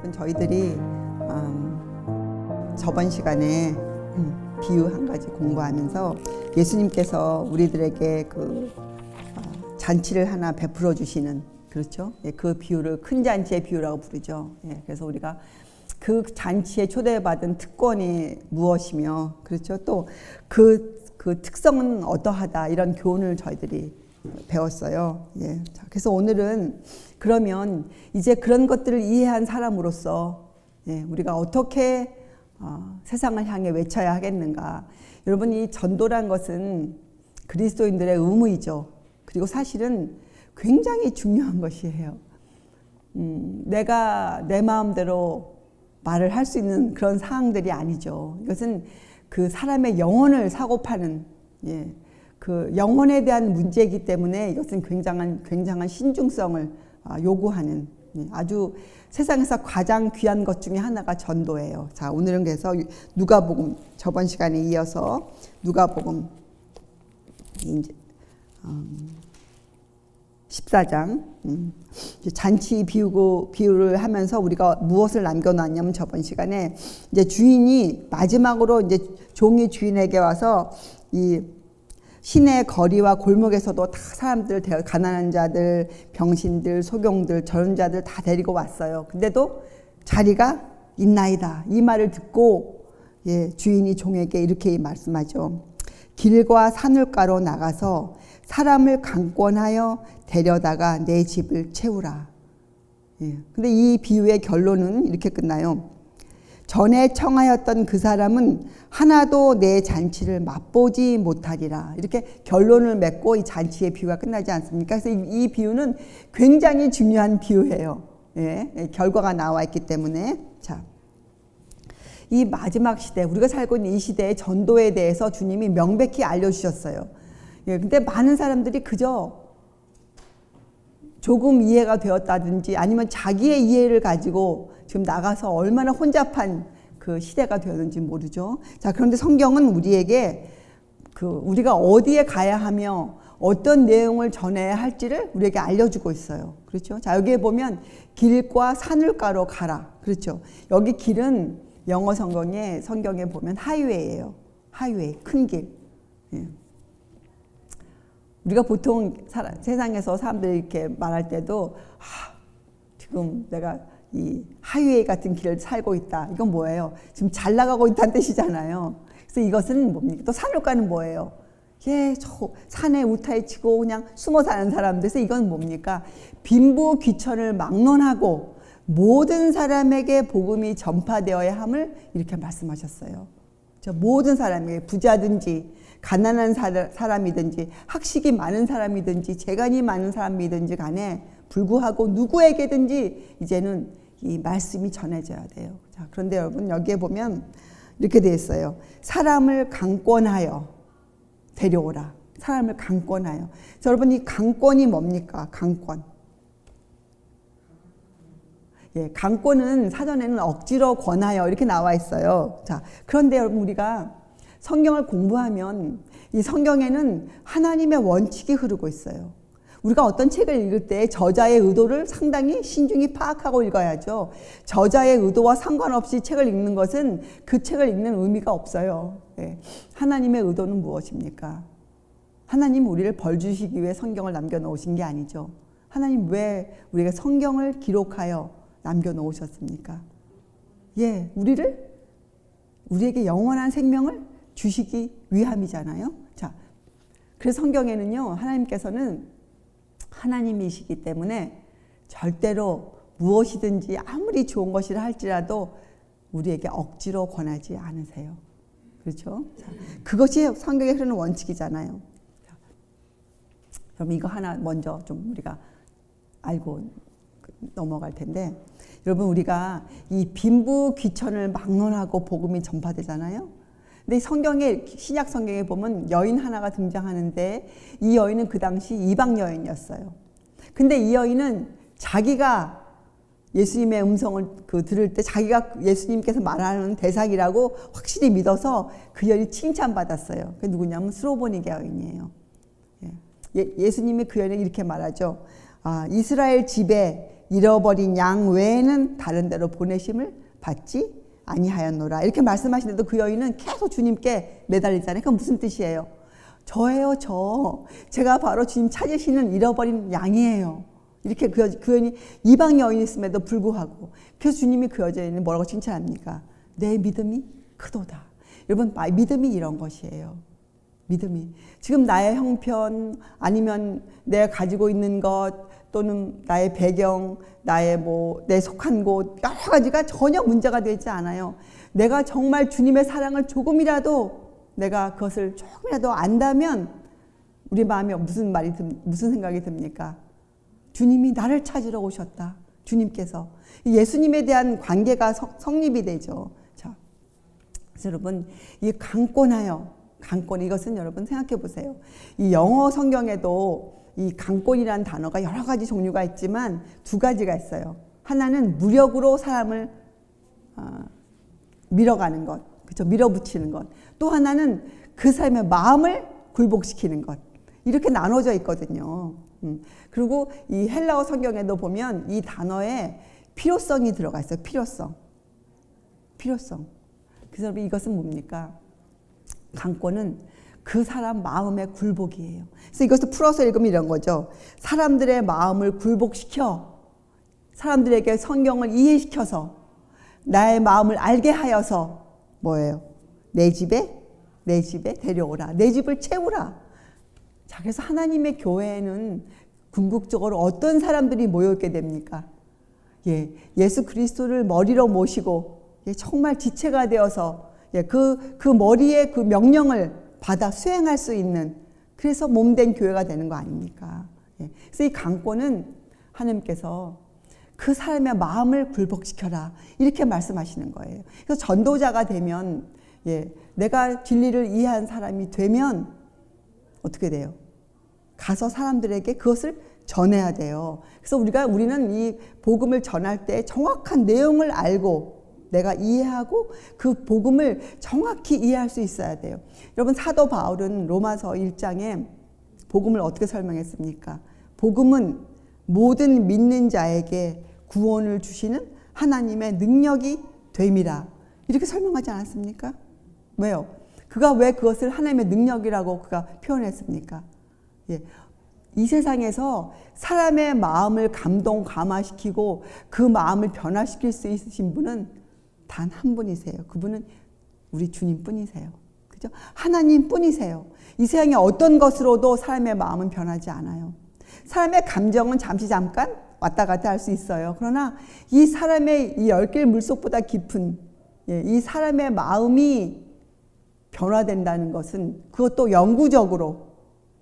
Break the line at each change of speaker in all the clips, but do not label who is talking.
여러분 저희들이 저번 시간에 비유 한 가지 공부하면서 예수님께서 우리들에게 잔치를 하나 베풀어 주시는, 그렇죠? 그 비유를 큰 잔치의 비유라고 부르죠. 그래서 우리가 그 잔치에 초대받은 특권이 무엇이며, 그렇죠? 또 그 특성은 어떠하다, 이런 교훈을 저희들이 배웠어요. 자, 그래서 오늘은 그러면 이제 그런 것들을 이해한 사람으로서 우리가 어떻게 세상을 향해 외쳐야 하겠는가. 여러분, 이 전도란 것은 그리스도인들의 의무이죠. 그리고 사실은 굉장히 중요한 것이에요. 내가 내 마음대로 말을 할 수 있는 그런 사항들이 아니죠. 이것은 그 사람의 영혼을 사고 파는, 그 영혼에 대한 문제이기 때문에 이것은 굉장한 신중성을 요구하는, 아주 세상에서 가장 귀한 것 중에 하나가 전도예요. 자, 오늘은 그래서 누가복음, 저번 시간에 이어서 누가복음 이제 14장 잔치 비유를 하면서 우리가 무엇을 남겨놨냐면, 저번 시간에 이제 주인이 마지막으로 이제 종이 주인에게 와서 이 시내 거리와 골목에서도 다 사람들, 가난한 자들, 병신들, 소경들, 저런 자들 다 데리고 왔어요. 근데도 자리가 있나이다. 이 말을 듣고 주인이 종에게 이렇게 말씀하죠. 길과 산울가로 나가서 사람을 강권하여 데려다가 내 집을 채우라. 근데 이 비유의 결론은 이렇게 끝나요. 전에 청하였던 그 사람은 하나도 내 잔치를 맛보지 못하리라. 이렇게 결론을 맺고 이 잔치의 비유가 끝나지 않습니까? 그래서 이 비유는 굉장히 중요한 비유예요. 결과가 나와 있기 때문에. 자, 이 마지막 시대, 우리가 살고 있는 이 시대의 전도에 대해서 주님이 명백히 알려주셨어요. 근데 많은 사람들이 그저 조금 이해가 되었다든지 아니면 자기의 이해를 가지고 지금 나가서 얼마나 혼잡한 그 시대가 되었는지 모르죠. 자, 그런데 성경은 우리에게 우리가 어디에 가야 하며 어떤 내용을 전해야 할지를 우리에게 알려주고 있어요. 그렇죠? 자, 여기에 보면 길과 산울가로 가라. 그렇죠? 여기 길은 영어 성경에 보면 하이웨이예요. 하이웨이, 큰 길. 우리가 보통 세상에서 사람들이 이렇게 말할 때도 지금 내가 이 하이웨이 같은 길을 살고 있다. 이건 뭐예요? 지금 잘 나가고 있다는 뜻이잖아요. 그래서 이것은 뭡니까? 또 산울가는 뭐예요? 저 산에 우타에 치고 그냥 숨어 사는 사람들. 그래서 이건 뭡니까? 빈부 귀천을 막론하고 모든 사람에게 복음이 전파되어야 함을 이렇게 말씀하셨어요. 모든 사람에게, 부자든지 가난한 사람이든지 학식이 많은 사람이든지 재간이 많은 사람이든지 간에 불구하고 누구에게든지 이제는 이 말씀이 전해져야 돼요. 자, 그런데 여러분, 여기에 보면 이렇게 되어 있어요. 사람을 강권하여 데려오라. 사람을 강권하여. 자, 여러분, 이 강권이 뭡니까? 강권. 강권은 사전에는 억지로 권하여 이렇게 나와 있어요. 자, 그런데 여러분, 우리가 성경을 공부하면 이 성경에는 하나님의 원칙이 흐르고 있어요. 우리가 어떤 책을 읽을 때 저자의 의도를 상당히 신중히 파악하고 읽어야죠. 저자의 의도와 상관없이 책을 읽는 것은 그 책을 읽는 의미가 없어요. 하나님의 의도는 무엇입니까? 하나님 우리를 벌 주시기 위해 성경을 남겨놓으신 게 아니죠. 하나님 왜 우리가 성경을 기록하여 남겨놓으셨습니까? 우리에게 영원한 생명을 주시기 위함이잖아요. 자, 그래서 성경에는요, 하나님께서는 하나님이시기 때문에 절대로 무엇이든지 아무리 좋은 것이라 할지라도 우리에게 억지로 권하지 않으세요. 그렇죠? 자, 그것이 성경에 흐르는 원칙이잖아요. 자, 그럼 이거 하나 먼저 좀 우리가 알고 넘어갈 텐데, 여러분, 우리가 이 빈부 귀천을 막론하고 복음이 전파되잖아요. 근데 성경에, 신약 성경에 보면 여인 하나가 등장하는데 이 여인은 그 당시 이방 여인이었어요. 근데 이 여인은 자기가 예수님의 음성을 들을 때 자기가 예수님께서 말하는 대상이라고 확실히 믿어서 그 여인이 칭찬받았어요. 그게 누구냐면 스로보니게 여인이에요. 예수님이 그 여인에게 이렇게 말하죠. 이스라엘 집에 잃어버린 양 외에는 다른 데로 보내심을 받지 아니하였노라. 이렇게 말씀하시는데도 그 여인은 계속 주님께 매달리잖아요. 그건 무슨 뜻이에요? 저예요, 저. 제가 바로 주님 찾으시는 잃어버린 양이에요. 이렇게 그 여인이 이방 여인이었음에도 불구하고, 그래서 주님이 그 여자인을 뭐라고 칭찬합니까? 내 믿음이 크도다. 여러분, 믿음이 이런 것이에요. 믿음이. 지금 나의 형편, 아니면 내가 가지고 있는 것, 또는 나의 배경, 내 속한 곳, 여러 가지가 전혀 문제가 되지 않아요. 내가 정말 주님의 사랑을 조금이라도 내가 그것을 조금이라도 안다면 우리 마음에 무슨 생각이 듭니까? 주님이 나를 찾으러 오셨다. 주님께서. 예수님에 대한 관계가 성립이 되죠. 자, 그래서 여러분, 이 강권하여, 강권, 이것은 여러분 생각해 보세요. 이 영어 성경에도 이 강권이라는 단어가 여러 가지 종류가 있지만 두 가지가 있어요. 하나는 무력으로 사람을 밀어가는 것, 그렇죠? 밀어붙이는 것. 또 하나는 그 사람의 마음을 굴복시키는 것. 이렇게 나눠져 있거든요. 그리고 이 헬라어 성경에도 보면 이 단어에 필요성이 들어가 있어요. 필요성. 그래서 이것은 뭡니까? 강권은 그 사람 마음의 굴복이에요. 그래서 이것을 풀어서 읽으면 이런 거죠. 사람들의 마음을 굴복시켜 사람들에게 성경을 이해시켜서 나의 마음을 알게 하여서 뭐예요? 내 집에 데려오라. 내 집을 채우라. 자, 그래서 하나님의 교회에는 궁극적으로 어떤 사람들이 모여있게 됩니까? 예수 그리스도를 머리로 모시고 정말 지체가 되어서 그 머리의 그 명령을 받아 수행할 수 있는, 그래서 몸된 교회가 되는 거 아닙니까? 그래서 이 강권은 하나님께서 그 사람의 마음을 굴복시켜라, 이렇게 말씀하시는 거예요. 그래서 전도자가 되면, 내가 진리를 이해한 사람이 되면 어떻게 돼요? 가서 사람들에게 그것을 전해야 돼요. 그래서 우리는 이 복음을 전할 때 정확한 내용을 알고 내가 이해하고 그 복음을 정확히 이해할 수 있어야 돼요. 여러분, 사도 바울은 로마서 1장에 복음을 어떻게 설명했습니까? 복음은 모든 믿는 자에게 구원을 주시는 하나님의 능력이 됨이라, 이렇게 설명하지 않았습니까? 왜요? 그가 왜 그것을 하나님의 능력이라고 그가 표현했습니까? 이 세상에서 사람의 마음을 감화시키고 그 마음을 변화시킬 수 있으신 분은 단 한 분이세요. 그분은 우리 주님 뿐이세요. 그죠? 하나님 뿐이세요. 이 세상에 어떤 것으로도 사람의 마음은 변하지 않아요. 사람의 감정은 잠깐 왔다 갔다 할 수 있어요. 그러나 이 사람의 이 10길 물속보다 깊은 이 사람의 마음이 변화된다는 것은, 그것도 영구적으로,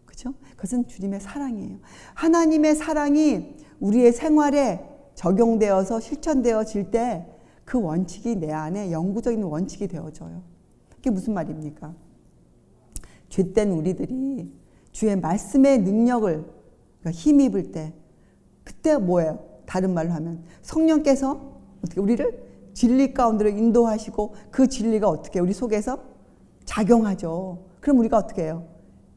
그죠? 그것은 주님의 사랑이에요. 하나님의 사랑이 우리의 생활에 적용되어서 실천되어질 때 그 원칙이 내 안에 영구적인 원칙이 되어져요. 그게 무슨 말입니까? 죄된 우리들이 주의 말씀의 능력을, 그러니까 힘입을 때, 그때 뭐예요? 다른 말로 하면 성령께서 어떻게 우리를 진리 가운데로 인도하시고 그 진리가 어떻게 우리 속에서 작용하죠. 그럼 우리가 어떻게 해요?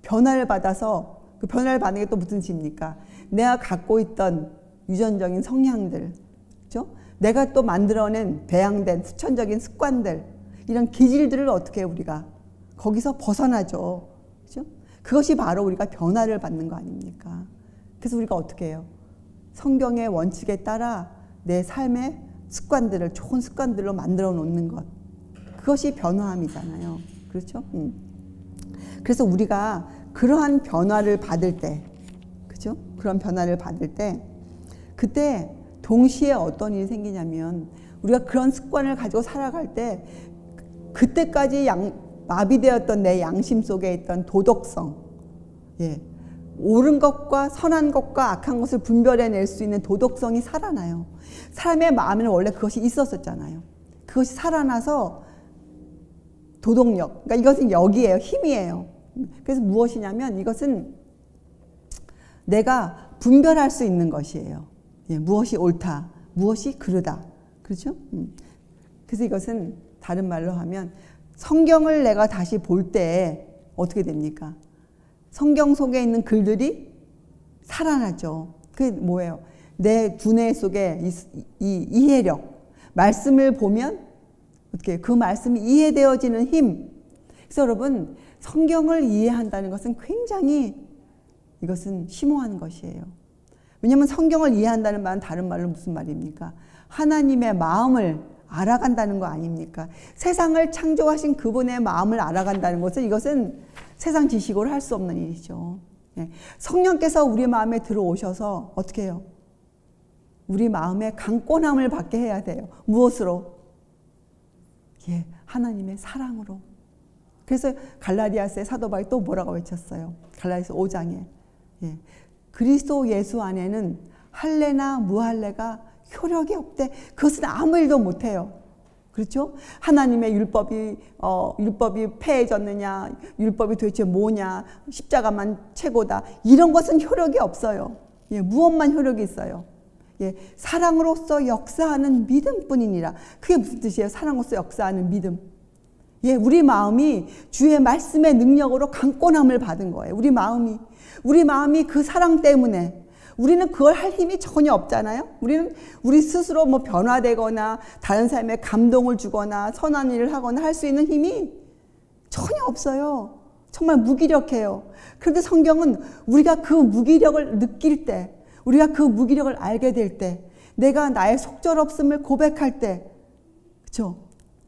변화를 받아서, 그 변화를 받는 게 또 무슨 짓입니까? 내가 갖고 있던 유전적인 성향들, 그렇죠? 내가 또 만들어낸 배양된 후천적인 습관들, 이런 기질들을 어떻게 해요? 우리가 거기서 벗어나죠. 그렇죠? 그것이 바로 우리가 변화를 받는 거 아닙니까? 그래서 우리가 어떻게 해요? 성경의 원칙에 따라 내 삶의 습관들을 좋은 습관들로 만들어 놓는 것, 그것이 변화함이잖아요. 그렇죠? 그래서 우리가 그러한 변화를 받을 때, 그죠? 그런 변화를 받을 때, 그때 동시에 어떤 일이 생기냐면, 우리가 그런 습관을 가지고 살아갈 때, 그때까지 마비되었던 내 양심 속에 있던 도덕성, 옳은 것과 선한 것과 악한 것을 분별해낼 수 있는 도덕성이 살아나요. 사람의 마음에는 원래 그것이 있었었잖아요. 그것이 살아나서 도덕력, 그러니까 이것은 역이에요. 힘이에요. 그래서 무엇이냐면 이것은 내가 분별할 수 있는 것이에요. 무엇이 옳다, 무엇이 그르다. 그렇죠? 그래서 이것은 다른 말로 하면 성경을 내가 다시 볼 때 어떻게 됩니까? 성경 속에 있는 글들이 살아나죠. 그게 뭐예요? 내 두뇌 속에 이 이해력, 말씀을 보면 어떻게 그 말씀이 이해되어지는 힘. 그래서 여러분, 성경을 이해한다는 것은 굉장히 이것은 심오한 것이에요. 왜냐하면 성경을 이해한다는 말은 다른 말로 무슨 말입니까? 하나님의 마음을 알아간다는 거 아닙니까? 세상을 창조하신 그분의 마음을 알아간다는 것은 이것은 세상 지식으로 할 수 없는 일이죠. 성령께서 우리 마음에 들어오셔서 어떻게 해요? 우리 마음에 강권함을 받게 해야 돼요. 무엇으로? 하나님의 사랑으로. 그래서 갈라디아서의 사도 바울이 또 뭐라고 외쳤어요? 갈라디아서 5장에 그리스도 예수 안에는 할례나 무할례가 효력이 없대. 그것은 아무 일도 못해요. 그렇죠? 하나님의 율법이 폐해졌느냐, 율법이 도대체 뭐냐, 십자가만 최고다, 이런 것은 효력이 없어요. 무엇만 효력이 있어요? 사랑으로서 역사하는 믿음뿐이니라. 그게 무슨 뜻이에요? 사랑으로서 역사하는 믿음. 우리 마음이 주의 말씀의 능력으로 강권함을 받은 거예요. 우리 마음이 그 사랑 때문에. 우리는 그걸 할 힘이 전혀 없잖아요. 우리는 우리 스스로 뭐 변화되거나 다른 사람에 감동을 주거나 선한 일을 하거나 할 수 있는 힘이 전혀 없어요. 정말 무기력해요. 그런데 성경은 우리가 그 무기력을 느낄 때, 우리가 그 무기력을 알게 될 때, 내가 나의 속절없음을 고백할 때, 그렇죠?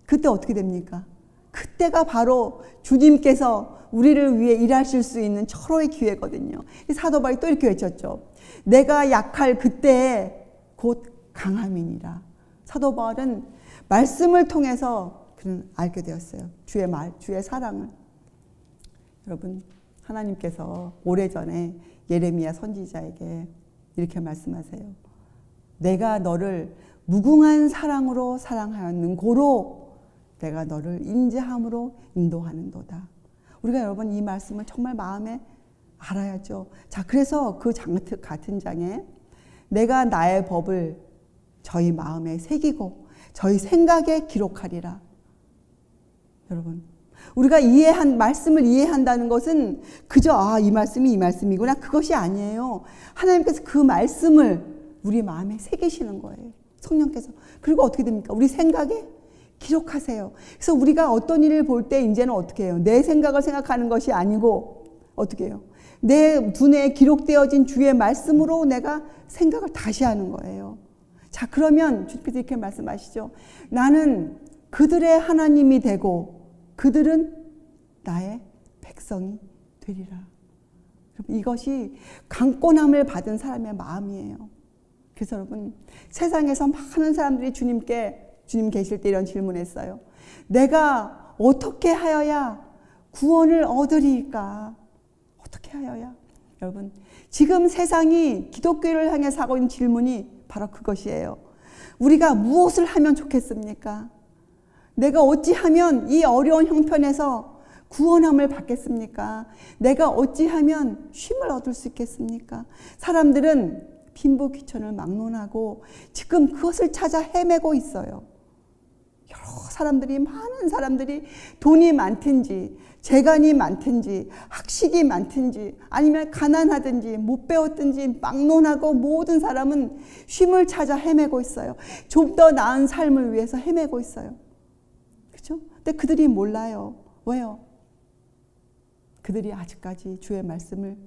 그때 어떻게 됩니까? 그때가 바로 주님께서 우리를 위해 일하실 수 있는 철호의 기회거든요. 사도 바울이 또 이렇게 외쳤죠. 내가 약할 그때에 곧 강함이니라. 사도 바울은 말씀을 통해서 그는 알게 되었어요. 주의 사랑을. 여러분, 하나님께서 오래전에 예레미야 선지자에게 이렇게 말씀하세요. 내가 너를 무궁한 사랑으로 사랑하였는 고로 내가 너를 인자함으로 인도하는도다. 우리가 여러분 이 말씀을 정말 마음에 알아야죠. 자, 그래서 그 같은 장에 내가 나의 법을 저희 마음에 새기고 저희 생각에 기록하리라. 여러분, 우리가 말씀을 이해한다는 것은 그저 이 말씀이 이 말씀이구나, 그것이 아니에요. 하나님께서 그 말씀을 우리 마음에 새기시는 거예요. 성령께서. 그리고 어떻게 됩니까? 우리 생각에 기록하세요. 그래서 우리가 어떤 일을 볼 때 이제는 어떻게 해요? 내 생각을 생각하는 것이 아니고 어떻게 해요? 내 두뇌에 기록되어진 주의 말씀으로 내가 생각을 다시 하는 거예요. 자, 그러면 주님께서 이렇게 말씀하시죠. 나는 그들의 하나님이 되고 그들은 나의 백성이 되리라. 이것이 강권함을 받은 사람의 마음이에요. 그래서 여러분, 세상에서 많은 사람들이 주님 계실 때 이런 질문했어요. 내가 어떻게 하여야 구원을 얻으리까? 어떻게 하여야? 여러분, 지금 세상이 기독교를 향해서 하고 있는 질문이 바로 그것이에요. 우리가 무엇을 하면 좋겠습니까? 내가 어찌하면 이 어려운 형편에서 구원함을 받겠습니까? 내가 어찌하면 쉼을 얻을 수 있겠습니까? 사람들은 빈부귀천을 막론하고 지금 그것을 찾아 헤매고 있어요. 많은 사람들이 돈이 많든지 재간이 많든지 학식이 많든지 아니면 가난하든지 못 배웠든지 막론하고 모든 사람은 쉼을 찾아 헤매고 있어요. 좀 더 나은 삶을 위해서 헤매고 있어요. 그렇죠? 근데 그들이 몰라요. 왜요? 그들이 아직까지 주의 말씀을,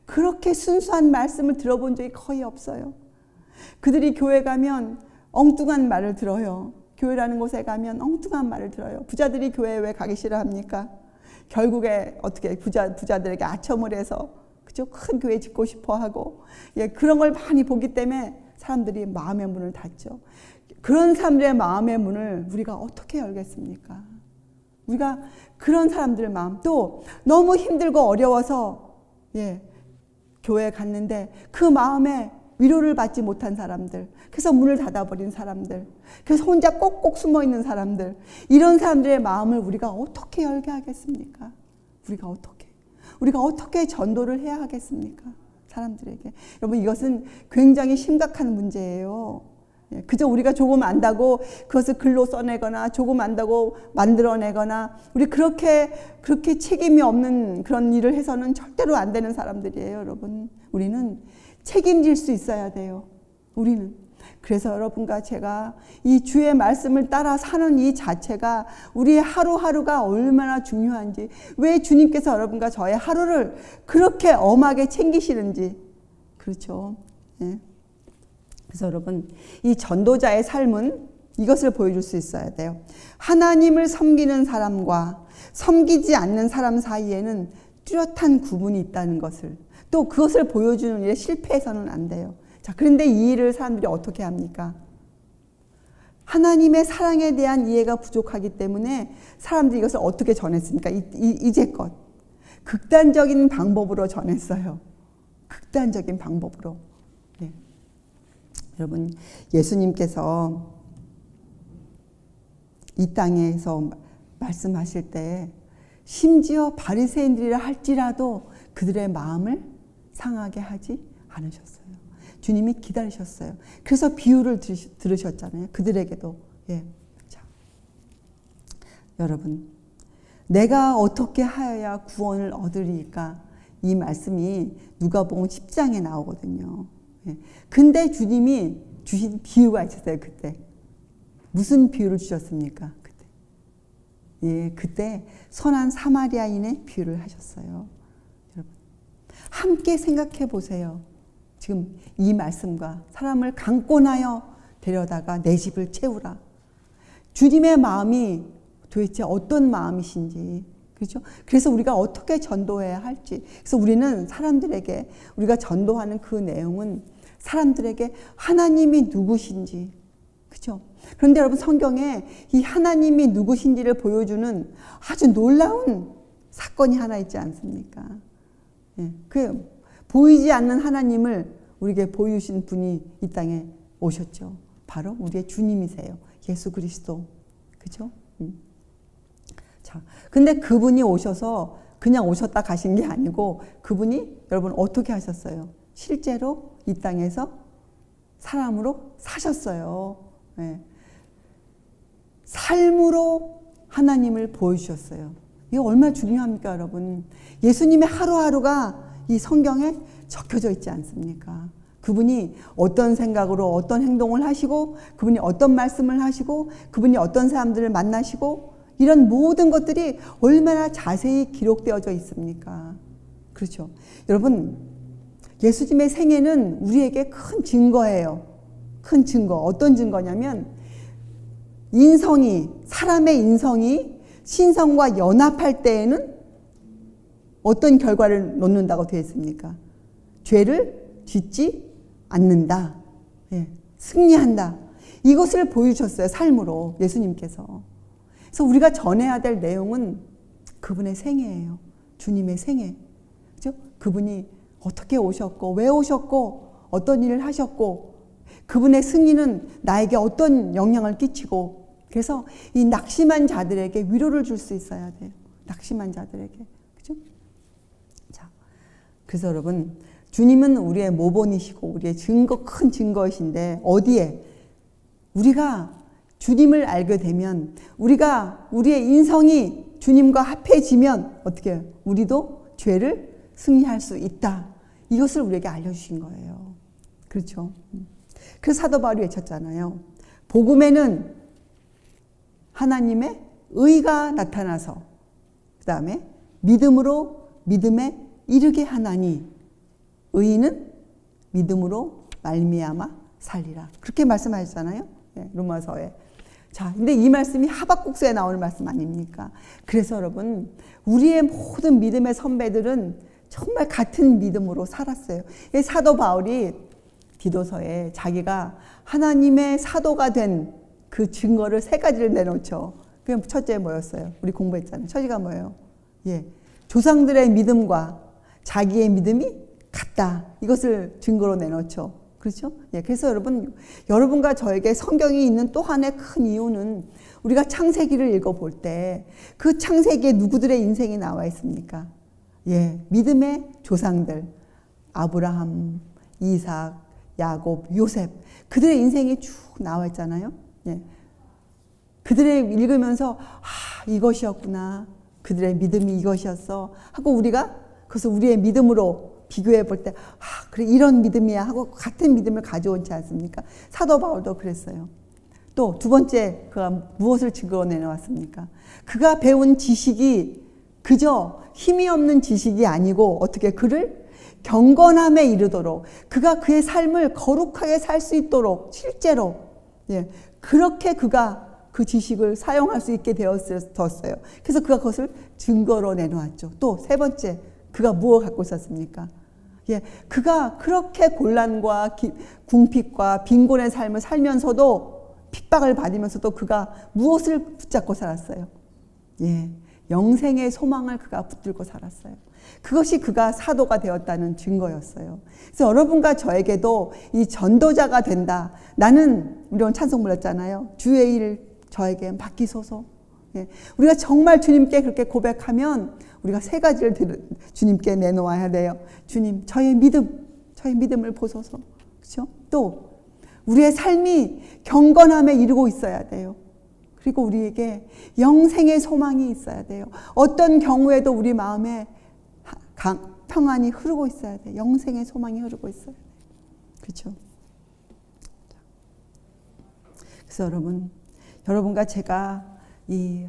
그렇게 순수한 말씀을 들어본 적이 거의 없어요. 그들이 교회 가면 엉뚱한 말을 들어요. 교회라는 곳에 가면 엉뚱한 말을 들어요. 부자들이 교회에 왜 가기 싫어합니까? 결국에 어떻게 부자들에게 아첨을 해서, 그죠? 큰 교회 짓고 싶어 하고, 그런 걸 많이 보기 때문에 사람들이 마음의 문을 닫죠. 그런 사람들의 마음의 문을 우리가 어떻게 열겠습니까? 우리가 그런 사람들의 마음, 또 너무 힘들고 어려워서 교회에 갔는데 그 마음에 위로를 받지 못한 사람들, 그래서 문을 닫아버린 사람들, 그래서 혼자 꼭꼭 숨어있는 사람들, 이런 사람들의 마음을 우리가 어떻게 열게 하겠습니까? 우리가 어떻게 전도를 해야 하겠습니까? 사람들에게. 여러분, 이것은 굉장히 심각한 문제예요. 그저 우리가 조금 안다고 그것을 글로 써내거나 조금 안다고 만들어내거나 우리 그렇게 책임이 없는 그런 일을 해서는 절대로 안 되는 사람들이에요. 여러분, 우리는 책임질 수 있어야 돼요. 우리는. 그래서 여러분과 제가 이 주의 말씀을 따라 사는 이 자체가 우리의 하루하루가 얼마나 중요한지, 왜 주님께서 여러분과 저의 하루를 그렇게 엄하게 챙기시는지. 그렇죠. 예. 그래서 여러분, 이 전도자의 삶은 이것을 보여줄 수 있어야 돼요. 하나님을 섬기는 사람과 섬기지 않는 사람 사이에는 뚜렷한 구분이 있다는 것을, 또 그것을 보여주는 일에 실패해서는 안 돼요. 자, 그런데 이 일을 사람들이 어떻게 합니까? 하나님의 사랑에 대한 이해가 부족하기 때문에 사람들이 이것을 어떻게 전했습니까? 이제껏 극단적인 방법으로 전했어요. 극단적인 방법으로. 네. 여러분, 예수님께서 이 땅에서 말씀하실 때 심지어 바리새인들이라 할지라도 그들의 마음을 상하게 하지 않으셨어요. 주님이 기다리셨어요. 그래서 비유를 들으셨잖아요. 그들에게도. 예. 자, 여러분, 내가 어떻게 하여야 구원을 얻으리까? 이 말씀이 누가복음 10장에 나오거든요. 예. 근데 주님이 주신 비유가 있었어요. 그때 무슨 비유를 주셨습니까? 그때, 예, 그때 선한 사마리아인의 비유를 하셨어요. 여러분, 함께 생각해 보세요. 지금 이 말씀과 사람을 강권하여 데려다가 내 집을 채우라. 주님의 마음이 도대체 어떤 마음이신지, 그렇죠? 그래서 우리가 어떻게 전도해야 할지. 그래서 우리는 사람들에게, 우리가 전도하는 그 내용은 사람들에게 하나님이 누구신지, 그렇죠? 그런데 여러분, 성경에 이 하나님이 누구신지를 보여주는 아주 놀라운 사건이 하나 있지 않습니까? 예, 그 보이지 않는 하나님을 우리에게 보여주신 분이 이 땅에 오셨죠. 바로 우리의 주님이세요. 예수 그리스도. 그죠? 자, 근데 그분이 오셔서 그냥 오셨다 가신 게 아니고 그분이 여러분 어떻게 하셨어요? 실제로 이 땅에서 사람으로 사셨어요. 네. 삶으로 하나님을 보여주셨어요. 이게 얼마나 중요합니까, 여러분? 예수님의 하루하루가 이 성경에 적혀져 있지 않습니까? 그분이 어떤 생각으로 어떤 행동을 하시고, 그분이 어떤 말씀을 하시고, 그분이 어떤 사람들을 만나시고, 이런 모든 것들이 얼마나 자세히 기록되어져 있습니까? 그렇죠. 여러분, 예수님의 생애는 우리에게 큰 증거예요. 큰 증거. 어떤 증거냐면, 사람의 인성이 신성과 연합할 때에는 어떤 결과를 놓는다고 되어 있습니까? 죄를 짓지 않는다. 예, 승리한다. 이것을 보여주셨어요. 삶으로 예수님께서. 그래서 우리가 전해야 될 내용은 그분의 생애예요. 주님의 생애. 그죠? 그분이 어떻게 오셨고, 왜 오셨고, 어떤 일을 하셨고, 그분의 승리는 나에게 어떤 영향을 끼치고, 그래서 이 낙심한 자들에게 위로를 줄 수 있어야 돼요. 낙심한 자들에게. 그죠? 자, 그래서 여러분, 주님은 우리의 모본이시고, 우리의 큰 증거이신데, 어디에? 우리가 주님을 알게 되면, 우리의 인성이 주님과 합해지면, 어떻게 해요? 우리도 죄를 승리할 수 있다. 이것을 우리에게 알려주신 거예요. 그렇죠? 그래서 사도 바울이 외쳤잖아요. 복음에는 하나님의 의가 나타나서 그 다음에 믿음으로 믿음에 이르게 하나니 의인은 믿음으로 말미암아 살리라. 그렇게 말씀하셨잖아요. 네, 로마서에. 자, 근데 이 말씀이 하박국서에 나오는 말씀 아닙니까? 그래서 여러분, 우리의 모든 믿음의 선배들은 정말 같은 믿음으로 살았어요. 사도 바울이 디도서에 자기가 하나님의 사도가 된 그 증거를 3가지를 내놓죠. 그게 첫째 뭐였어요? 우리 공부했잖아요. 첫째가 뭐예요? 예, 조상들의 믿음과 자기의 믿음이 같다. 이것을 증거로 내놓죠. 그렇죠? 예, 그래서 여러분과 저에게 성경이 있는 또 하나의 큰 이유는 우리가 창세기를 읽어볼 때 그 창세기에 누구들의 인생이 나와 있습니까? 예, 믿음의 조상들, 아브라함, 이삭, 야곱, 요셉, 그들의 인생이 쭉 나와 있잖아요. 예. 그들의 읽으면서 이것이었구나. 그들의 믿음이 이것이었어. 하고 우리가 그래서 우리의 믿음으로 비교해 볼 때, 그래, 이런 믿음이야 하고 같은 믿음을 가져오지 않습니까? 사도 바울도 그랬어요. 또 두 번째, 그가 무엇을 증거로 내놓았습니까? 그가 배운 지식이 그저 힘이 없는 지식이 아니고 어떻게 그를 경건함에 이르도록, 그가 그의 삶을 거룩하게 살 수 있도록 실제로, 그렇게 그가 그 지식을 사용할 수 있게 되었어요. 그래서 그가 그것을 증거로 내놓았죠. 또 세 번째, 그가 무엇을 갖고 있었습니까? 그가 그렇게 곤란과 궁핍과 빈곤의 삶을 살면서도, 핍박을 받으면서도 그가 무엇을 붙잡고 살았어요? 영생의 소망을 그가 붙들고 살았어요. 그것이 그가 사도가 되었다는 증거였어요. 그래서 여러분과 저에게도 이 전도자가 된다. 나는, 우리 오늘 찬송 불렀잖아요. 주의 일 저에게 맡기소서. 우리가 정말 주님께 그렇게 고백하면 우리가 세 가지를 주님께 내놓아야 돼요. 주님, 저의 믿음을 보소서. 그렇죠? 또 우리의 삶이 경건함에 이르고 있어야 돼요. 그리고 우리에게 영생의 소망이 있어야 돼요. 어떤 경우에도 우리 마음에 평안이 흐르고 있어야 돼요. 영생의 소망이 흐르고 있어야 돼요. 그렇죠? 그래서 여러분과 제가 이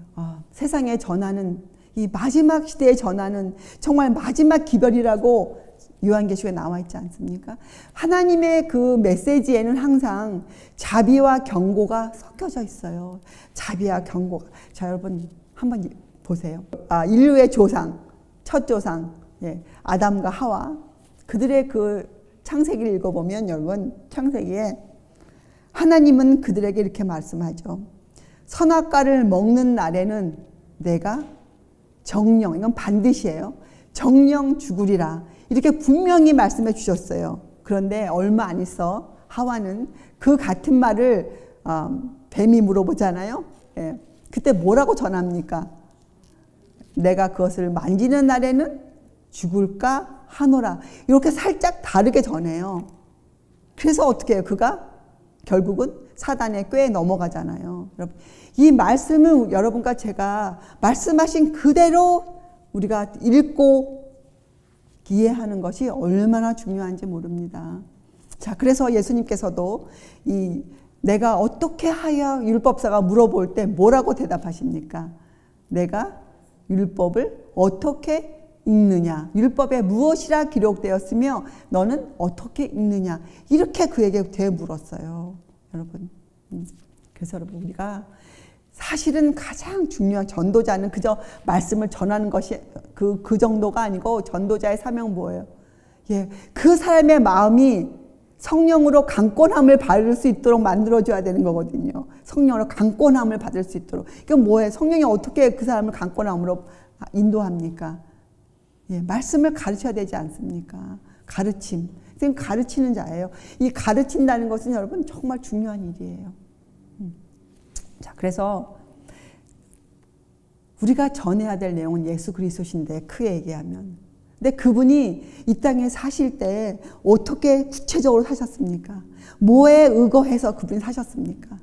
세상에 전하는, 이 마지막 시대에 전하는 정말 마지막 기별이라고 요한계시록에 나와 있지 않습니까? 하나님의 그 메시지에는 항상 자비와 경고가 섞여져 있어요. 자비와 경고가. 자, 여러분 한번 보세요. 인류의 조상, 첫 조상, 아담과 하와, 그들의 그 창세기를 읽어보면 여러분, 창세기에 하나님은 그들에게 이렇게 말씀하죠. 선악과를 먹는 날에는 내가 정령, 이건 반드시예요. 정령 죽으리라. 이렇게 분명히 말씀해 주셨어요. 그런데 얼마 안 있어 하와는 그 같은 말을 뱀이 물어보잖아요. 그때 뭐라고 전합니까? 내가 그것을 만지는 날에는 죽을까 하노라. 이렇게 살짝 다르게 전해요. 그래서 어떻게 해요? 그가 결국은 사단의 꾀에 넘어가잖아요. 여러분, 이 말씀은 여러분과 제가 말씀하신 그대로 우리가 읽고 이해하는 것이 얼마나 중요한지 모릅니다. 자, 그래서 예수님께서도 내가 어떻게 하여 율법사가 물어볼 때 뭐라고 대답하십니까? 내가 율법을 어떻게 읽느냐? 율법에 무엇이라 기록되었으며 너는 어떻게 읽느냐? 이렇게 그에게 되물었어요. 여러분. 그래서 여러분, 우리가 사실은 가장 중요한 전도자는 그저 말씀을 전하는 것이 그 정도가 아니고, 전도자의 사명 뭐예요? 그 사람의 마음이 성령으로 강권함을 받을 수 있도록 만들어줘야 되는 거거든요. 성령으로 강권함을 받을 수 있도록. 이건 뭐예요? 성령이 어떻게 그 사람을 강권함으로 인도합니까? 말씀을 가르쳐야 되지 않습니까? 가르침. 지금 가르치는 자예요. 이 가르친다는 것은 여러분 정말 중요한 일이에요. 자, 그래서 우리가 전해야 될 내용은 예수 그리스도신데, 크게 얘기하면. 근데 그분이 이 땅에 사실 때 어떻게 구체적으로 사셨습니까? 뭐에 의거해서 그분이 사셨습니까?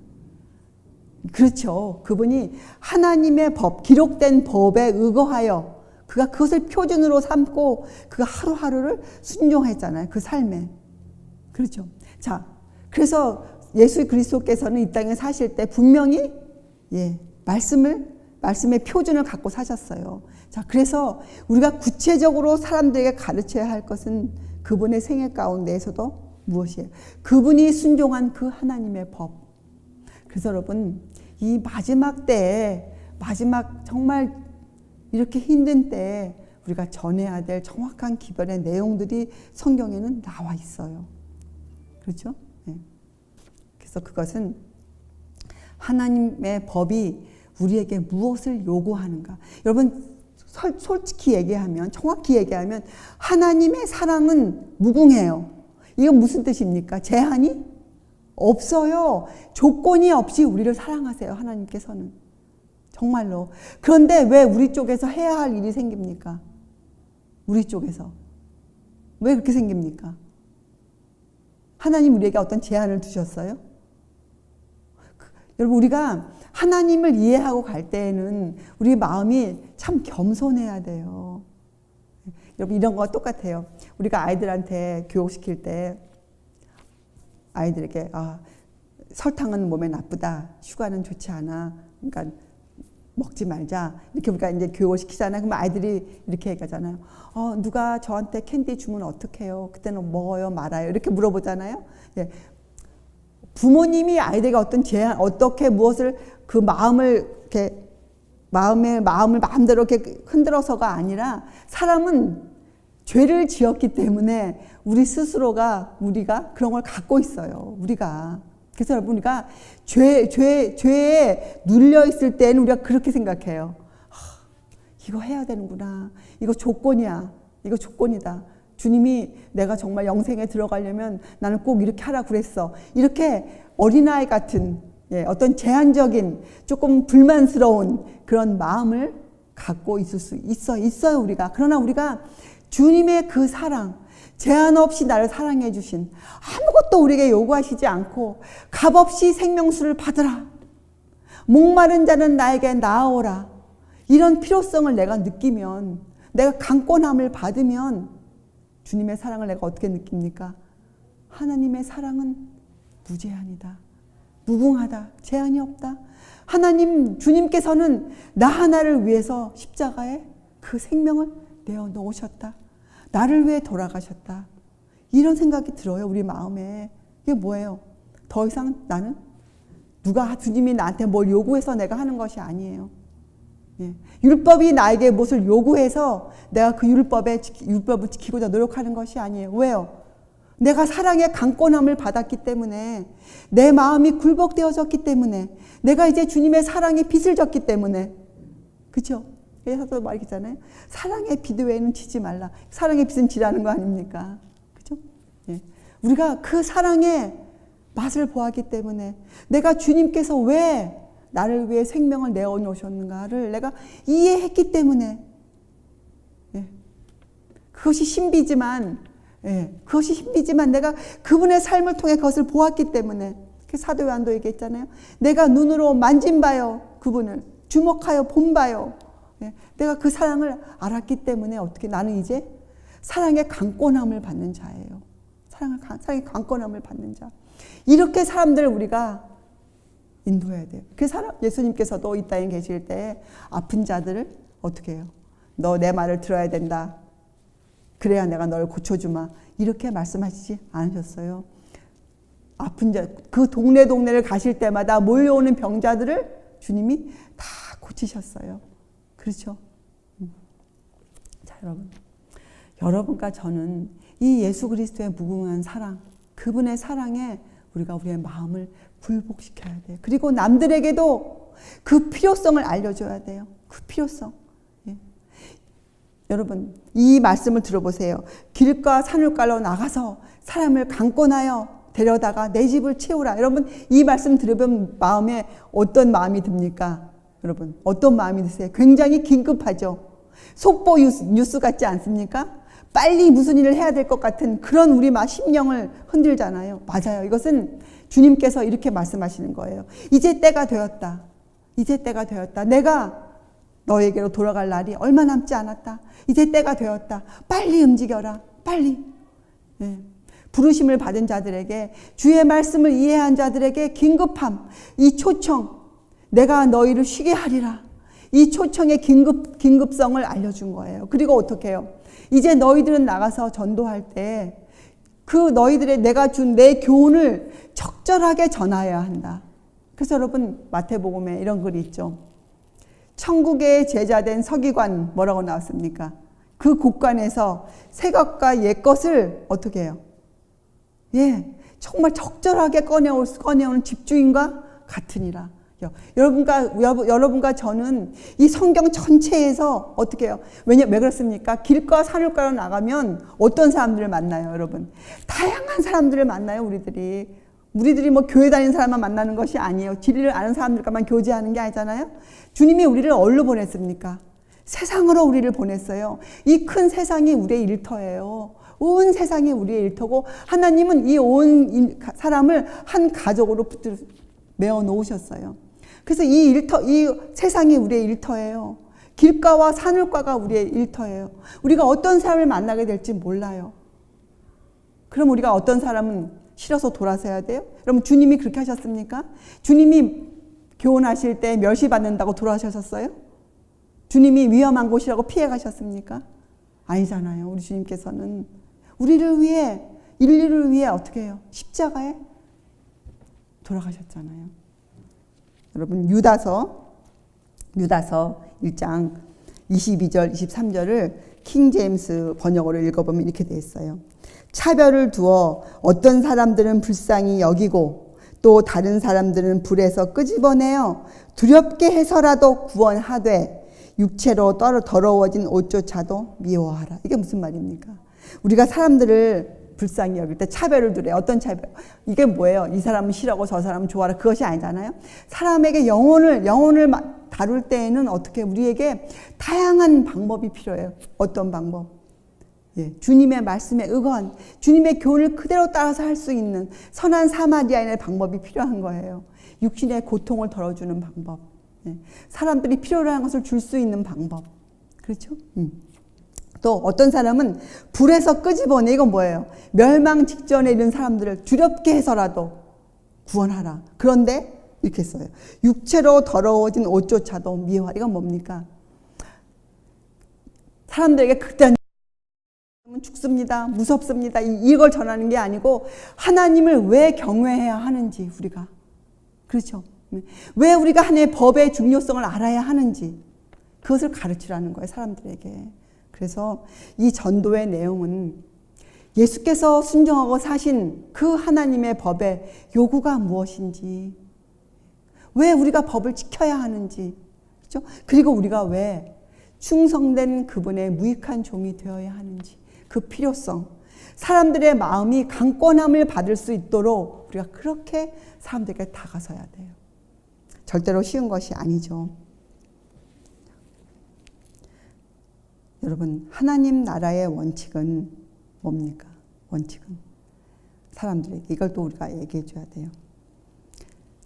그렇죠. 그분이 하나님의 법, 기록된 법에 의거하여 그가 그것을 표준으로 삼고 그가 하루하루를 순종했잖아요. 그 삶에. 그렇죠. 자, 그래서 예수 그리스도께서는 이 땅에 사실 때 분명히 말씀의 표준을 갖고 사셨어요. 자, 그래서 우리가 구체적으로 사람들에게 가르쳐야 할 것은 그분의 생애 가운데에서도 무엇이에요? 그분이 순종한 그 하나님의 법. 그래서 여러분, 이 마지막 때에, 마지막 정말 이렇게 힘든 때에 우리가 전해야 될 정확한 기별의 내용들이 성경에는 나와 있어요. 그렇죠? 그래서 그것은 하나님의 법이 우리에게 무엇을 요구하는가. 여러분, 솔직히 얘기하면, 정확히 얘기하면 하나님의 사랑은 무궁해요. 이건 무슨 뜻입니까? 제한이 없어요. 조건이 없이 우리를 사랑하세요, 하나님께서는. 정말로. 그런데 왜 우리 쪽에서 해야 할 일이 생깁니까? 우리 쪽에서. 왜 그렇게 생깁니까? 하나님 우리에게 어떤 제한을 두셨어요? 여러분, 우리가 하나님을 이해하고 갈 때에는 우리 마음이 참 겸손해야 돼요. 여러분 이런 거와 똑같아요. 우리가 아이들한테 교육시킬 때 아이들에게 설탕은 몸에 나쁘다. 슈가는 좋지 않아. 그러니까 먹지 말자. 이렇게 우리가 이제 교육을 시키잖아요. 그러면 아이들이 이렇게 얘기하잖아요. 누가 저한테 캔디 주면 어떡해요? 그때는 먹어요, 말아요? 이렇게 물어보잖아요. 예. 부모님이 아이들에게 어떤 제한, 어떻게 무엇을 그 마음을 이렇게 마음을 마음대로 이렇게 흔들어서가 아니라 사람은 죄를 지었기 때문에 우리가 그런 걸 갖고 있어요. 우리가. 그래서 여러분 우리가 죄에 눌려 있을 때는 우리가 그렇게 생각해요. 이거 해야 되는구나. 이거 조건이야. 이거 조건이다. 주님이 내가 정말 영생에 들어가려면 나는 꼭 이렇게 하라 그랬어. 이렇게 어린아이 같은 어떤 제한적인 조금 불만스러운 그런 마음을 갖고 있을 수 있어요 우리가. 그러나 우리가 주님의 그 사랑, 제한 없이 나를 사랑해 주신, 아무것도 우리에게 요구하시지 않고 값없이 생명수를 받으라, 목마른 자는 나에게 나아오라, 이런 필요성을 내가 느끼면, 내가 강권함을 받으면 주님의 사랑을 내가 어떻게 느낍니까? 하나님의 사랑은 무제한이다, 무궁하다, 제한이 없다. 주님께서는 나 하나를 위해서 십자가에 그 생명을 내어 놓으셨다. 나를 위해 돌아가셨다. 이런 생각이 들어요, 우리 마음에. 이게 뭐예요? 더 이상 나는 주님이 나한테 뭘 요구해서 내가 하는 것이 아니에요. 예. 율법이 나에게 무엇을 요구해서 내가 그 율법을 지키고자 노력하는 것이 아니에요. 왜요? 내가 사랑의 강권함을 받았기 때문에, 내 마음이 굴복되어졌기 때문에, 내가 이제 주님의 사랑의 빚을 졌기 때문에. 그렇죠? 그래서 말했잖아요. 사랑의 빚 외에는 지지 말라. 사랑의 빚은 지라는 거 아닙니까? 그렇죠? 예. 우리가 그 사랑의 맛을 보았기 때문에, 내가 주님께서 왜 나를 위해 생명을 내어놓으셨는가를 내가 이해했기 때문에, 그것이 신비지만 내가 그분의 삶을 통해 그것을 보았기 때문에, 사도 요한도 얘기했잖아요. 내가 눈으로 만진 바요, 그분을 주목하여 본 바요. 내가 그 사랑을 알았기 때문에 어떻게 나는 이제 사랑의 강권함을 받는 자예요. 사랑의 강권함을 받는 자. 이렇게 사람들을 우리가 인도해야 돼요. 예수님께서도 이 땅에 계실 때 아픈 자들을 어떻게 해요? 너 내 말을 들어야 된다. 그래야 내가 널 고쳐주마. 이렇게 말씀하시지 않으셨어요. 아픈 자, 그 동네를 가실 때마다 몰려오는 병자들을 주님이 다 고치셨어요. 그렇죠? 자, 여러분과 저는 이 예수 그리스도의 무궁한 사랑, 그분의 사랑에 우리의 마음을 굴복시켜야 돼요. 그리고 남들에게도 그 필요성을 알려줘야 돼요. 그 필요성. 여러분, 이 말씀을 들어보세요. 길가 산울가로 나가서 사람을 강권하여 데려다가 내 집을 채우라. 여러분, 이 말씀 들으면 마음에 어떤 마음이 듭니까? 여러분, 어떤 마음이 드세요? 굉장히 긴급하죠. 속보 뉴스 같지 않습니까? 빨리 무슨 일을 해야 될 것 같은 그런 우리 심령을 흔들잖아요. 맞아요. 이것은 주님께서 이렇게 말씀하시는 거예요. 이제 때가 되었다. 이제 때가 되었다. 내가 너에게로 돌아갈 날이 얼마 남지 않았다. 이제 때가 되었다. 빨리 움직여라. 빨리. 부르심을 받은 자들에게, 주의 말씀을 이해한 자들에게 긴급함, 이 초청, 내가 너희를 쉬게 하리라. 이 초청의 긴급성을 알려준 거예요. 그리고 어떻게 해요? 이제 너희들은 나가서 전도할 때 그 너희들의 내가 준 내 교훈을 적절하게 전하여야 한다. 그래서 여러분, 마태복음에 이런 글이 있죠. 천국의 제자된 서기관 뭐라고 나왔습니까? 그 국관에서 새 것과 옛 것을 어떻게 해요? 정말 적절하게 꺼내오는 집주인과 같으니라. 여러분과 저는 이 성경 전체에서 어떻게 해요? 왜 그렇습니까? 길가 산울가로 나가면 어떤 사람들을 만나요, 여러분? 다양한 사람들을 만나요, 우리들이 뭐 교회 다니는 사람만 만나는 것이 아니에요. 진리를 아는 사람들과만 교제하는 게 아니잖아요. 주님이 우리를 어디로 보냈습니까? 세상으로 우리를 보냈어요. 이 큰 세상이 우리의 일터예요. 온 세상이 우리의 일터고, 하나님은 이 온 사람을 한 가족으로 메어 놓으셨어요. 그래서 이 세상이 우리의 일터예요. 길가와 산울가가 우리의 일터예요. 우리가 어떤 사람을 만나게 될지 몰라요. 그럼 우리가 어떤 사람은 싫어서 돌아서야 돼요? 여러분 주님이 그렇게 하셨습니까? 주님이 교훈하실 때 멸시받는다고 돌아가셨어요? 주님이 위험한 곳이라고 피해 가셨습니까? 아니잖아요. 우리 주님께서는 우리를 위해, 인류를 위해 어떻게 해요? 십자가에 돌아가셨잖아요. 여러분 유다서 1장 22절 23절을 킹 제임스 번역으로 읽어보면 이렇게 돼 있어요. 차별을 두어 어떤 사람들은 불쌍히 여기고 또 다른 사람들은 불에서 끄집어내어 두렵게 해서라도 구원하되 육체로 더러워진 옷조차도 미워하라. 이게 무슨 말입니까? 우리가 사람들을 불쌍히 여길 때 차별을 두래. 어떤 차별? 이게 뭐예요? 이 사람은 싫어하고 저 사람은 좋아라. 그것이 아니잖아요. 사람에게 영혼을 다룰 때에는 어떻게 우리에게 다양한 방법이 필요해요. 어떤 방법? 예, 주님의 말씀에 의건, 주님의 교훈을 그대로 따라서 할 수 있는 선한 사마리아인의 방법이 필요한 거예요. 육신의 고통을 덜어주는 방법, 예, 사람들이 필요로 하는 것을 줄 수 있는 방법, 그렇죠? 또 어떤 사람은 불에서 끄집어내. 이건 뭐예요? 멸망 직전에 있는 사람들을 두렵게 해서라도 구원하라. 그런데 이렇게 써요. 육체로 더러워진 옷조차도 미워하라. 이건 뭡니까? 사람들에게 극단 죽습니다. 무섭습니다. 이걸 전하는 게 아니고 하나님을 왜 경외해야 하는지 우리가. 그렇죠. 왜 우리가 하나님의 법의 중요성을 알아야 하는지 그것을 가르치라는 거예요. 사람들에게. 그래서 이 전도의 내용은 예수께서 순종하고 사신 그 하나님의 법의 요구가 무엇인지, 왜 우리가 법을 지켜야 하는지, 그렇죠? 그리고 우리가 왜 충성된 그분의 무익한 종이 되어야 하는지, 그 필요성, 사람들의 마음이 강권함을 받을 수 있도록 우리가 그렇게 사람들에게 다가서야 돼요. 절대로 쉬운 것이 아니죠. 여러분, 하나님 나라의 원칙은 뭡니까? 원칙은 사람들에게 이걸 또 우리가 얘기해 줘야 돼요.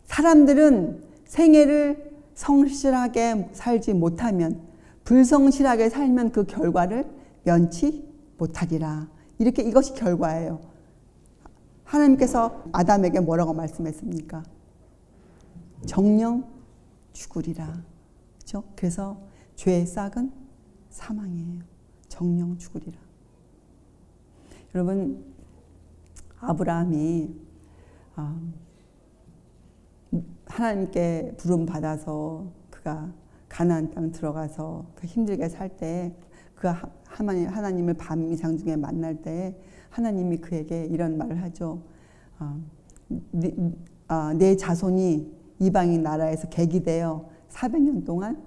사람들은 생애를 성실하게 살지 못하면, 불성실하게 살면 그 결과를 면치 못하리라. 이렇게 이것이 결과예요. 하나님께서 아담에게 뭐라고 말씀했습니까? 정령 죽으리라. 그렇죠? 그래서 죄의 싹은 사망이에요. 정령 죽으리라. 여러분, 아브라함이 하나님께 부름 받아서 그가 가나안 땅 들어가서 힘들게 살 때 그 하나님을 밤 이상 중에 만날 때 하나님이 그에게 이런 말을 하죠. 내 자손이 이방인 나라에서 객이되어 400년 동안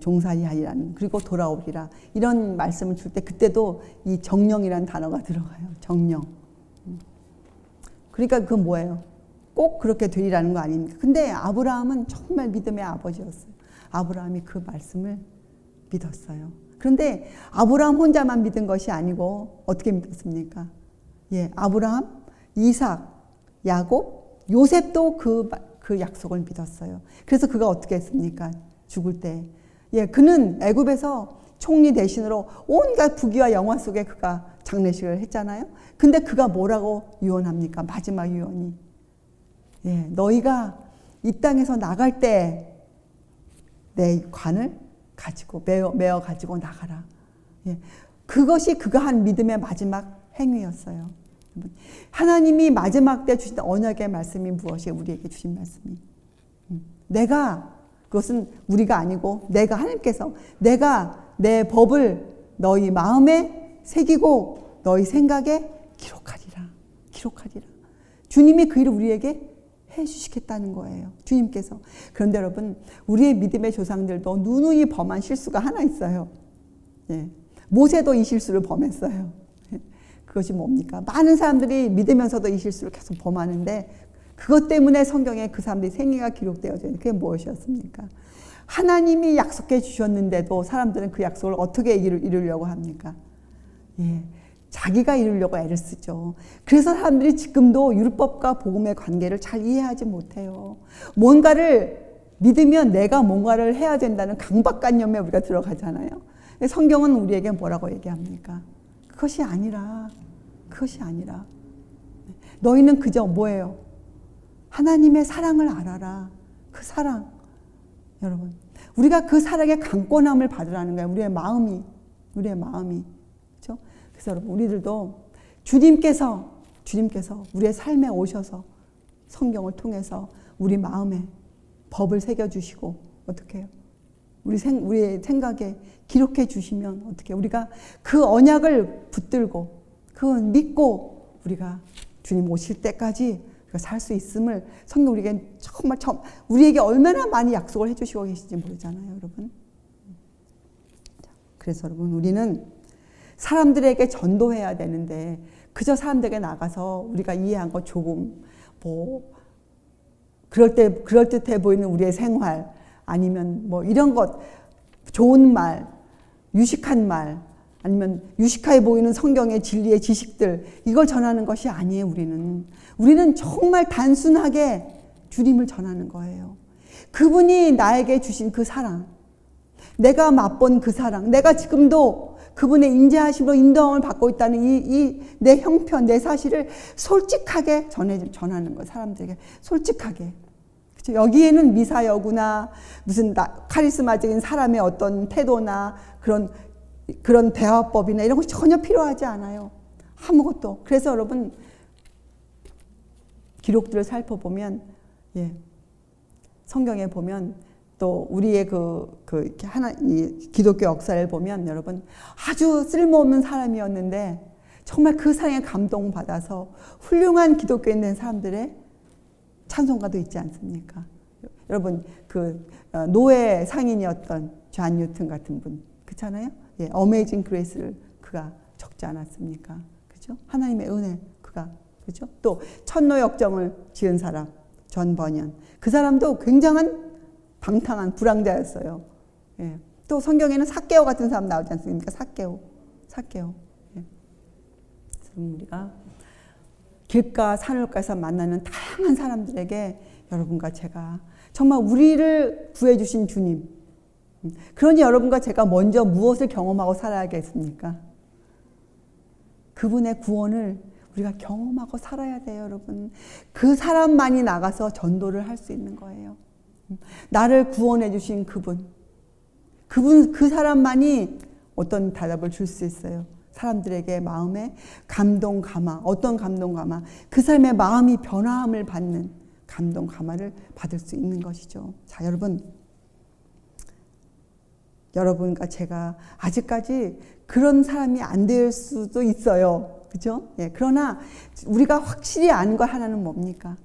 종살이 하리라는, 그리고 돌아오리라, 이런 말씀을 줄 때 그때도 이 정령이라는 단어가 들어가요. 정령. 그러니까 그건 뭐예요? 꼭 그렇게 되리라는 거 아닙니까? 근데 아브라함은 정말 믿음의 아버지였어요. 아브라함이 그 말씀을 믿었어요. 그런데 아브라함 혼자만 믿은 것이 아니고 어떻게 믿었습니까? 예, 아브라함, 이삭, 야곱, 요셉도 그 약속을 믿었어요. 그래서 그가 어떻게 했습니까? 죽을 때. 예, 그는 애굽에서 총리 대신으로 온갖 부귀와 영화 속에 그가 장례식을 했잖아요. 근데 그가 뭐라고 유언합니까? 마지막 유언이. 예, 너희가 이 땅에서 나갈 때 내 관을 가지고 메어 가지고 나가라. 예, 그것이 그가 한 믿음의 마지막 행위였어요. 하나님이 마지막 때 주신 언약의 말씀이 무엇이에요? 우리에게 주신 말씀이. 내가, 그것은 우리가 아니고 내가, 하나님께서 내가 내 법을 너희 마음에 새기고 너희 생각에 기록하리라. 주님이 그 일을 우리에게 해주시겠다는 거예요. 주님께서. 그런데 여러분, 우리의 믿음의 조상들도 누누이 범한 실수가 하나 있어요. 예. 모세도 이 실수를 범했어요. 그것이 뭡니까? 많은 사람들이 믿으면서도 이 실수를 계속 범하는데 그것 때문에 성경에 그 사람들이 생애가 기록되어져 있는, 그게 무엇이었습니까? 하나님이 약속해 주셨는데도 사람들은 그 약속을 어떻게 이루려고 합니까? 예. 자기가 이루려고 애를 쓰죠. 그래서 사람들이 지금도 율법과 복음의 관계를 잘 이해하지 못해요. 뭔가를 믿으면 내가 뭔가를 해야 된다는 강박관념에 우리가 들어가잖아요. 성경은 우리에게 뭐라고 얘기합니까? 그것이 아니라 너희는 그저 뭐예요? 하나님의 사랑을 알아라. 그 사랑. 여러분, 우리가 그 사랑의 강권함을 받으라는 거예요. 우리의 마음이. 그렇죠? 그래서 여러분, 우리들도 주님께서 우리의 삶에 오셔서 성경을 통해서 우리 마음에 법을 새겨주시고 어떻게 해요? 우리의 생각에 기록해 주시면 어떻게 해요? 우리가 그 언약을 붙들고 그 믿고 우리가 주님 오실 때까지 살 수 있음을 성경 우리에게 얼마나 많이 약속을 해주시고 계신지 모르잖아요, 여러분. 그래서 여러분, 우리는 사람들에게 전도해야 되는데 그저 사람들에게 나가서 우리가 이해한 거 조금 그럴듯해 보이는 우리의 생활, 아니면 이런 것, 좋은 말, 유식한 말, 아니면 유식하게 보이는 성경의 진리의 지식들, 이걸 전하는 것이 아니에요. 우리는 정말 단순하게 주님을 전하는 거예요. 그분이 나에게 주신 그 사랑, 내가 맛본 그 사랑, 내가 지금도 그분의 인자하심으로 인도함을 받고 있다는 이 내 형편, 내 사실을 솔직하게 전하는 거예요. 사람들에게 솔직하게. 그렇죠? 여기에는 미사여구나 무슨 카리스마적인 사람의 어떤 태도나 그런 대화법이나 이런 것이 전혀 필요하지 않아요. 아무것도. 그래서 여러분, 기록들을 살펴보면, 성경에 보면 또 우리의 이 기독교 역사를 보면 여러분, 아주 쓸모없는 사람이었는데 정말 그 사랑에 감동받아서 훌륭한 기독교인 된 사람들의 찬송가도 있지 않습니까? 여러분, 노예 상인이었던 존 뉴턴 같은 분, 그렇잖아요? 어메이징 그레이스를 그가 적지 않았습니까? 그죠? 하나님의 은혜, 그죠? 또 천노역정을 지은 사람, 존 버년, 그 사람도 굉장한 방탕한 불황자였어요. 또 성경에는 삭개오 같은 사람 나오지 않습니까? 삭개오. 우리가 길가 산울가에서 만나는 다양한 사람들에게 여러분과 제가 정말 우리를 구해주신 주님, 그러니 여러분과 제가 먼저 무엇을 경험하고 살아야겠습니까? 그분의 구원을 우리가 경험하고 살아야 돼요, 여러분. 그 사람만이 나가서 전도를 할 수 있는 거예요. 나를 구원해 주신 그분, 그 사람만이 어떤 대답을 줄 수 있어요. 사람들에게 마음에 감동 감화, 어떤 감동 감화, 그 사람의 마음이 변화함을 받는 감동 감화를 받을 수 있는 것이죠. 자, 여러분과 제가 아직까지 그런 사람이 안 될 수도 있어요. 그죠? 그러나 우리가 확실히 아는 것 하나는 뭡니까?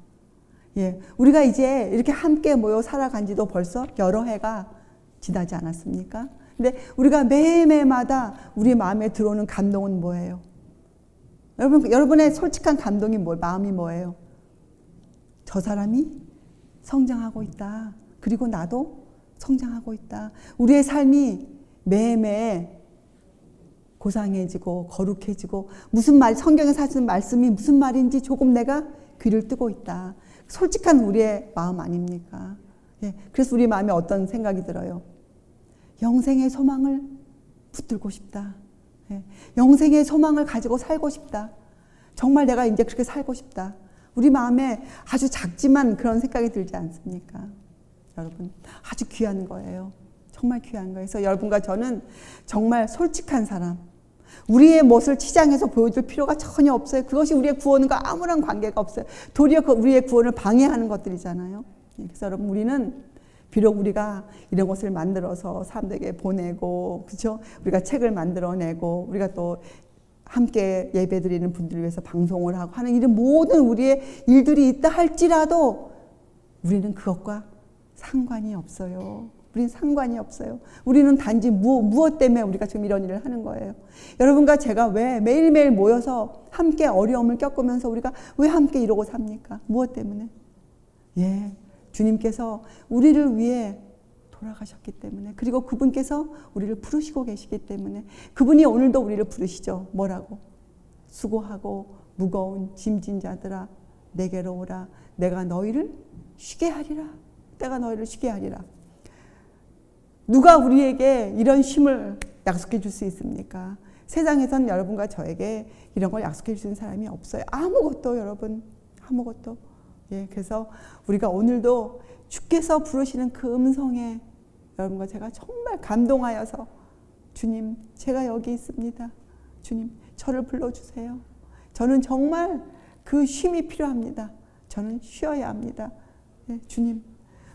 우리가 이제 이렇게 함께 모여 살아간 지도 벌써 여러 해가 지나지 않았습니까? 근데 우리가 매일매일마다 우리 마음에 들어오는 감동은 뭐예요? 여러분의 솔직한 감동이 마음이 뭐예요? 저 사람이 성장하고 있다. 그리고 나도 성장하고 있다. 우리의 삶이 매일매일 고상해지고 거룩해지고 성경에서 하시는 말씀이 무슨 말인지 조금 내가 귀를 뜨고 있다. 솔직한 우리의 마음 아닙니까? 그래서 우리 마음에 어떤 생각이 들어요? 영생의 소망을 붙들고 싶다. 영생의 소망을 가지고 살고 싶다. 정말 내가 이제 그렇게 살고 싶다. 우리 마음에 아주 작지만 그런 생각이 들지 않습니까? 여러분, 아주 귀한 거예요. 정말 귀한 거예요. 그래서 여러분과 저는 정말 솔직한 사람, 우리의 멋을 치장해서 보여줄 필요가 전혀 없어요. 그것이 우리의 구원과 아무런 관계가 없어요. 도리어 우리의 구원을 방해하는 것들이잖아요. 그래서 여러분, 우리는 비록 우리가 이런 것을 만들어서 사람들에게 보내고, 그렇죠? 우리가 책을 만들어내고, 우리가 또 함께 예배드리는 분들을 위해서 방송을 하고 하는 이런 모든 우리의 일들이 있다 할지라도 우리는 그것과 상관이 없어요. 우리는 상관이 없어요. 우리는 단지 무엇 때문에 우리가 지금 이런 일을 하는 거예요. 여러분과 제가 왜 매일매일 모여서 함께 어려움을 겪으면서 우리가 왜 함께 이러고 삽니까? 무엇 때문에? 주님께서 우리를 위해 돌아가셨기 때문에, 그리고 그분께서 우리를 부르시고 계시기 때문에, 그분이 오늘도 우리를 부르시죠. 뭐라고? 수고하고 무거운 짐진 자들아 내게로 오라. 내가 너희를 쉬게 하리라. 때가 너희를 쉬게 하리라. 누가 우리에게 이런 쉼을 약속해 줄 수 있습니까? 세상에선 여러분과 저에게 이런 걸 약속해 주는 사람이 없어요. 아무것도 여러분, 아무것도. 예, 그래서 우리가 오늘도 주께서 부르시는 그 음성에 여러분과 제가 정말 감동하여서 주님, 제가 여기 있습니다. 주님, 저를 불러주세요. 저는 정말 그 쉼이 필요합니다. 저는 쉬어야 합니다. 예, 주님,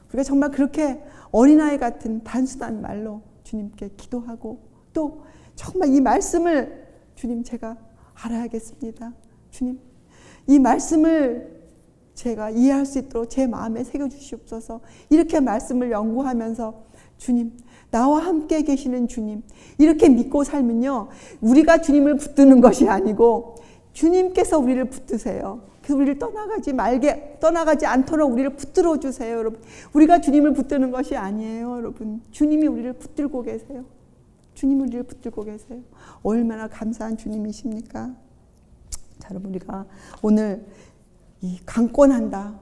우리가 정말 그렇게 어린아이 같은 단순한 말로 주님께 기도하고 또 정말 이 말씀을 주님 제가 알아야겠습니다. 주님, 이 말씀을 제가 이해할 수 있도록 제 마음에 새겨주시옵소서. 이렇게 말씀을 연구하면서 주님, 나와 함께 계시는 주님, 이렇게 믿고 살면요, 우리가 주님을 붙드는 것이 아니고 주님께서 우리를 붙드세요. 그래서 우리를 떠나가지 않도록 우리를 붙들어 주세요, 여러분. 우리가 주님을 붙드는 것이 아니에요, 여러분. 주님이 우리를 붙들고 계세요. 주님이 우리를 붙들고 계세요. 얼마나 감사한 주님이십니까? 자, 여러분, 우리가 오늘 이 강권한다.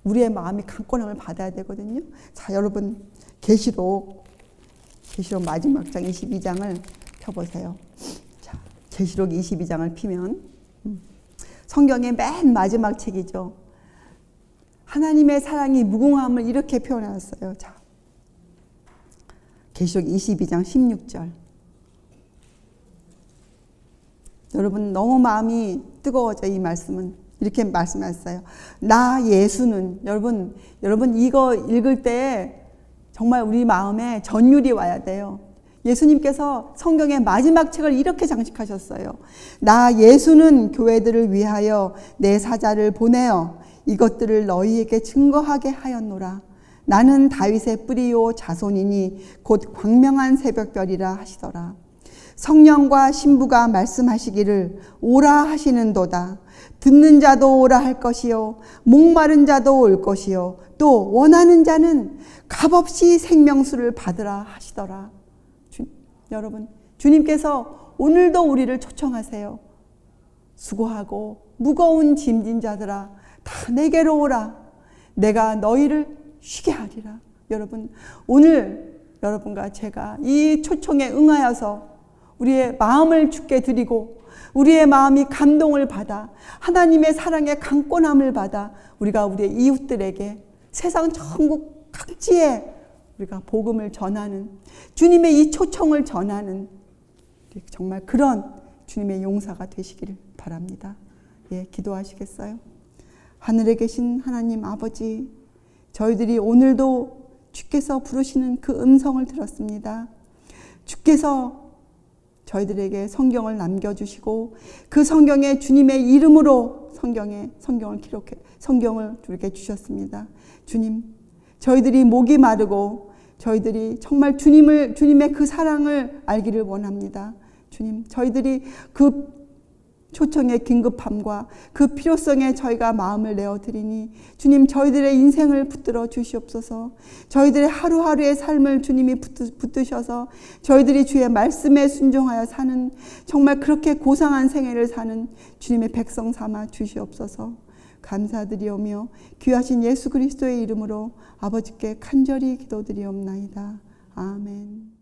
우리의 마음이 강권함을 받아야 되거든요. 자, 여러분, 계시록 마지막 장 22장을 펴보세요. 자, 계시록 22장을 피면 성경의 맨 마지막 책이죠. 하나님의 사랑이 무궁함을 이렇게 표현했어요. 자, 계시록 22장 16절. 여러분, 너무 마음이 뜨거워져. 이 말씀은 이렇게 말씀하셨어요. 나 예수는, 여러분 이거 읽을 때 정말 우리 마음에 전율이 와야 돼요. 예수님께서 성경의 마지막 책을 이렇게 장식하셨어요. 나 예수는 교회들을 위하여 내 사자를 보내어 이것들을 너희에게 증거하게 하였노라. 나는 다윗의 뿌리요 자손이니 곧 광명한 새벽별이라 하시더라. 성령과 신부가 말씀하시기를 오라 하시는도다. 듣는 자도 오라 할 것이요 목마른 자도 올 것이요 또 원하는 자는 값없이 생명수를 받으라 하시더라. 여러분, 주님께서 오늘도 우리를 초청하세요. 수고하고 무거운 짐진 자들아 다 내게로 오라. 내가 너희를 쉬게 하리라. 여러분, 오늘 여러분과 제가 이 초청에 응하여서 우리의 마음을 주께 드리고 우리의 마음이 감동을 받아 하나님의 사랑의 강권함을 받아 우리가 우리의 이웃들에게 세상 전국 각지에 우리가 복음을 전하는 주님의 이 초청을 전하는 정말 그런 주님의 용사가 되시기를 바랍니다. 예, 기도하시겠어요? 하늘에 계신 하나님 아버지, 저희들이 오늘도 주께서 부르시는 그 음성을 들었습니다. 주께서 저희들에게 성경을 남겨주시고 그 성경에 주님의 이름으로 성경을 이렇게 주셨습니다. 주님, 저희들이 목이 마르고 저희들이 정말 주님의 그 사랑을 알기를 원합니다. 주님, 저희들이 그 초청의 긴급함과 그 필요성에 저희가 마음을 내어드리니 주님, 저희들의 인생을 붙들어 주시옵소서. 저희들의 하루하루의 삶을 주님이 붙드셔서 저희들이 주의 말씀에 순종하여 사는 정말 그렇게 고상한 생애를 사는 주님의 백성 삼아 주시옵소서. 감사드리오며 귀하신 예수 그리스도의 이름으로 아버지께 간절히 기도드리옵나이다. 아멘.